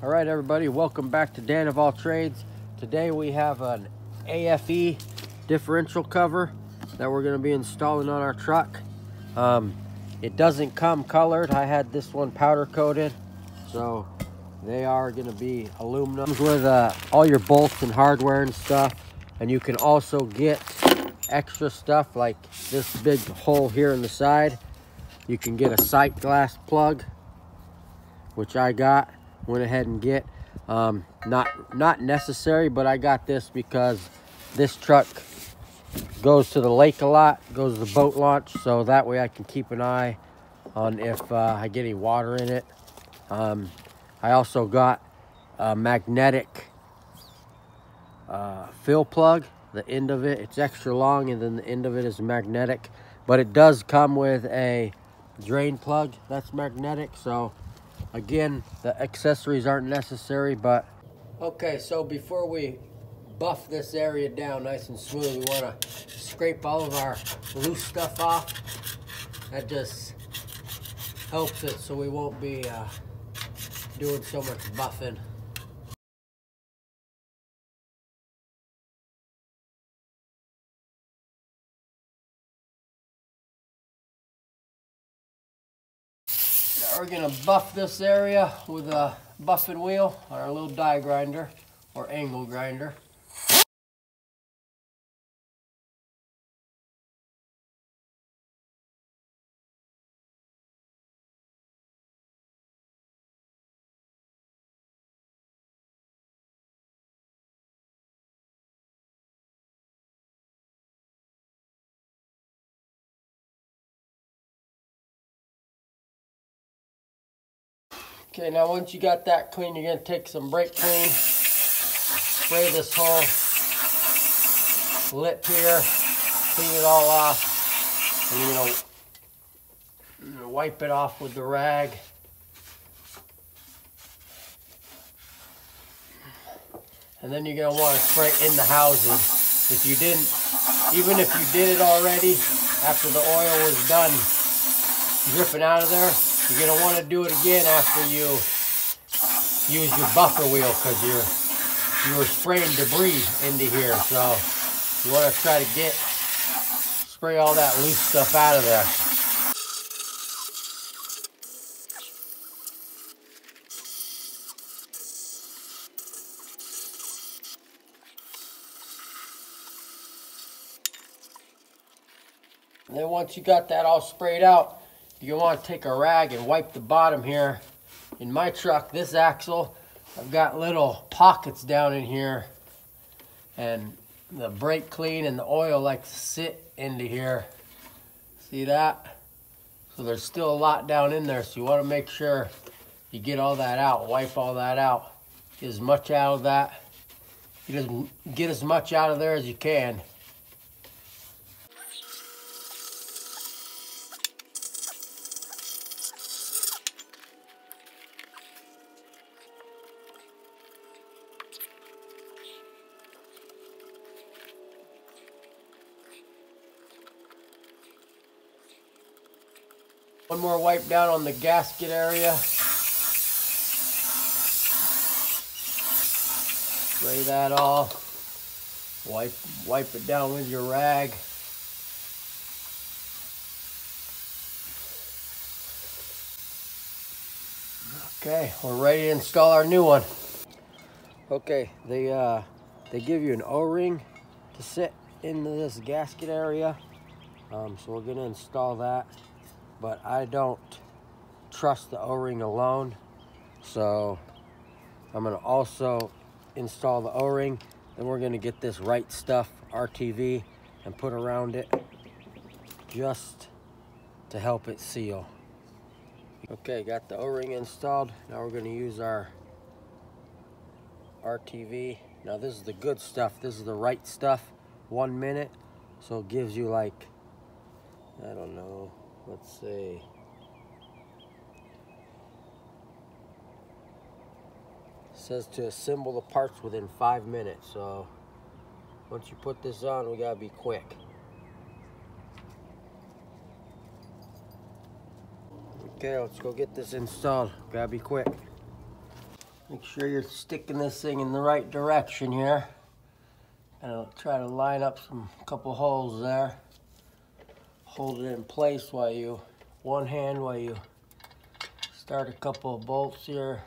All right, everybody, welcome back to Dan of All Trades. Today we have an AFE differential cover that we're going to be installing on our truck. It doesn't come colored. I had this one powder coated, so they are going to be aluminum. Comes with all your bolts and hardware and stuff, and you can also get extra stuff like this big hole here in the side. You can get a sight glass plug, which I went ahead and get. Not necessary, but I got this because this truck goes to the lake a lot, goes to the boat launch, so that way I can keep an eye on if I get any water in it. I also got a magnetic fill plug. The end of it, it's extra long, and then the end of it is magnetic, but it does come with a drain plug that's magnetic. So again, the accessories aren't necessary. But okay, so before we buff this area down nice and smooth, we want to scrape all of our loose stuff off. That just helps it so we won't be doing so much buffing. Now we're gonna buff this area with a buffing wheel on our little die grinder or angle grinder. Okay, now once you got that clean, you're gonna take some brake clean, spray this whole lip here, clean it all off, and you're gonna wipe it off with the rag. And then you're gonna want to spray in the housing. If you didn't, even if you did it already, after the oil was done dripping out of there, you're gonna want to do it again after you use your buffer wheel, because you were spraying debris into here. So you want to try to spray all that loose stuff out of there. And then once you got that all sprayed out, you want to take a rag and wipe the bottom here. In my truck, this axle, I've got little pockets down in here, and the brake clean and the oil like to sit into here. See that? So there's still a lot down in there, so you want to make sure you get all that out, wipe all that out, get as much out of that. You just get as much out of there as you can. One more wipe down on the gasket area. Spray that all. Wipe it down with your rag. Okay, we're ready to install our new one. Okay, they give you an O-ring to sit into this gasket area. So we're gonna install that. But I don't trust the O-ring alone, so I'm gonna also install the O-ring. Then we're gonna get this Right Stuff RTV and put around it just to help it seal. Okay, got the O-ring installed. Now we're gonna use our RTV. Now this is the good stuff. This is the Right Stuff 1 minute. So it gives you like, I don't know, let's see. It says to assemble the parts within 5 minutes. So once you put this on, we gotta be quick. Okay, let's go get this installed. Gotta be quick. Make sure you're sticking this thing in the right direction here. And I'll try to line up a couple holes there. Hold it in place while you start a couple of bolts here.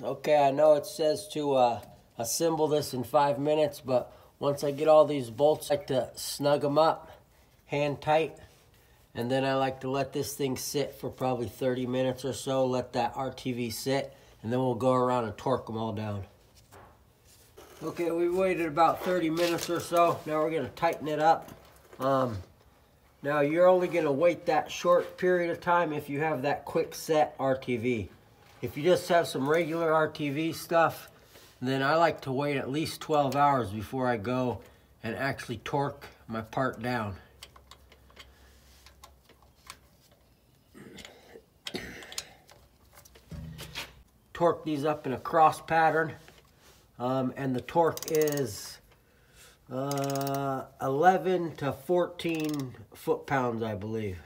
Okay, I know it says to assemble this in 5 minutes, but once I get all these bolts, I like to snug them up, hand tight, and then I like to let this thing sit for probably 30 minutes or so, let that RTV sit, and then we'll go around and torque them all down. Okay, we waited about 30 minutes or so. Now we're gonna tighten it up. Now you're only gonna wait that short period of time if you have that quick set RTV. If you just have some regular RTV stuff, then I like to wait at least 12 hours before I go and actually torque my part down. Torque these up in a cross pattern, and the torque is 11 to 14 foot-pounds, I believe.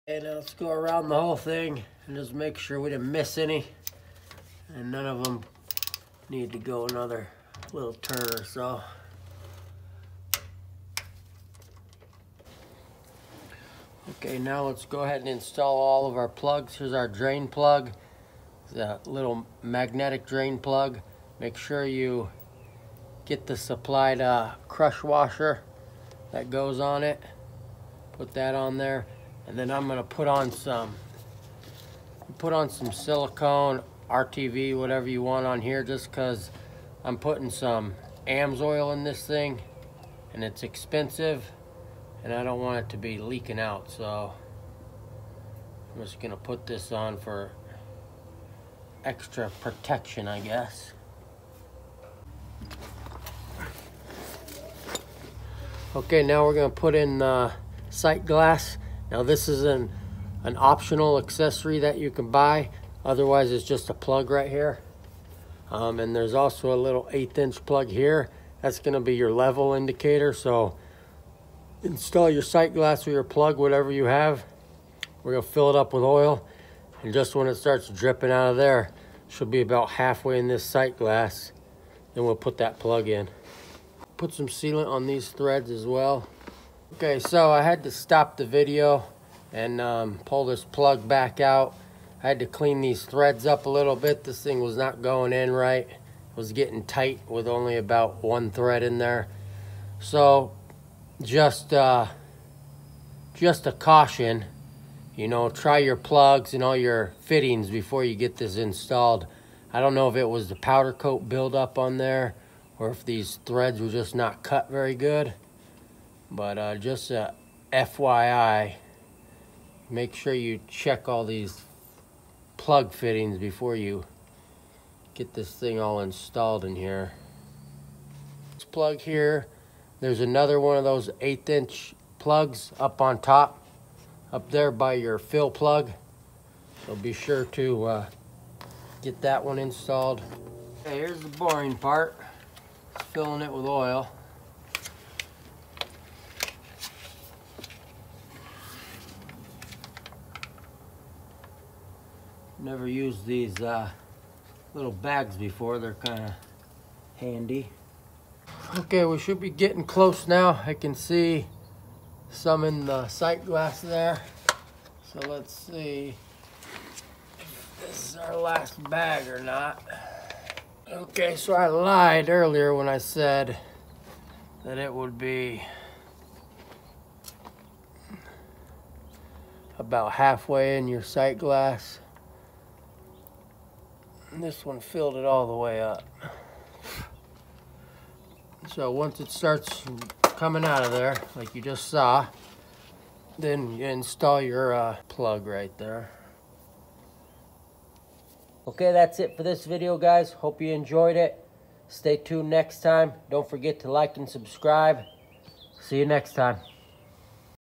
And let's go around the whole thing and just make sure we didn't miss any. And none of them need to go another little turn or so. Okay, now let's go ahead and install all of our plugs. Here's our drain plug. It's a little magnetic drain plug. Make sure you get the supplied crush washer that goes on it. Put that on there. And then I'm gonna put on some silicone, RTV, whatever you want on here, just cause I'm putting some AMS oil in this thing and it's expensive and I don't want it to be leaking out. So I'm just gonna put this on for extra protection, I guess. Okay, now we're gonna put in sight glass. Now this is an optional accessory that you can buy. Otherwise it's just a plug right here. And there's also a little 1/8 inch plug here. That's gonna be your level indicator. So install your sight glass with your plug, whatever you have. We're gonna fill it up with oil. And just when it starts dripping out of there, should be about halfway in this sight glass. Then we'll put that plug in. Put some sealant on these threads as well. Okay, so I had to stop the video and pull this plug back out. I had to clean these threads up a little bit. This thing was not going in right. It was getting tight with only about one thread in there. So just a caution, you know, try your plugs and all your fittings before you get this installed. I don't know if it was the powder coat buildup on there or if these threads were just not cut very good. But just a FYI, make sure you check all these plug fittings before you get this thing all installed in here. This plug here, there's another one of those 1/8 inch plugs up on top, up there by your fill plug. So be sure to get that one installed. Okay, here's the boring part. It's filling it with oil. Never used these little bags before. They're kind of handy. Okay, we should be getting close now. I can see some in the sight glass there. So let's see if this is our last bag or not. Okay, so I lied earlier when I said that it would be about halfway in your sight glass. And this one filled it all the way up. So once it starts coming out of there, like you just saw, then you install your plug right there. Okay, that's it for this video, guys. Hope you enjoyed it. Stay tuned next time. Don't forget to like and subscribe. See you next time.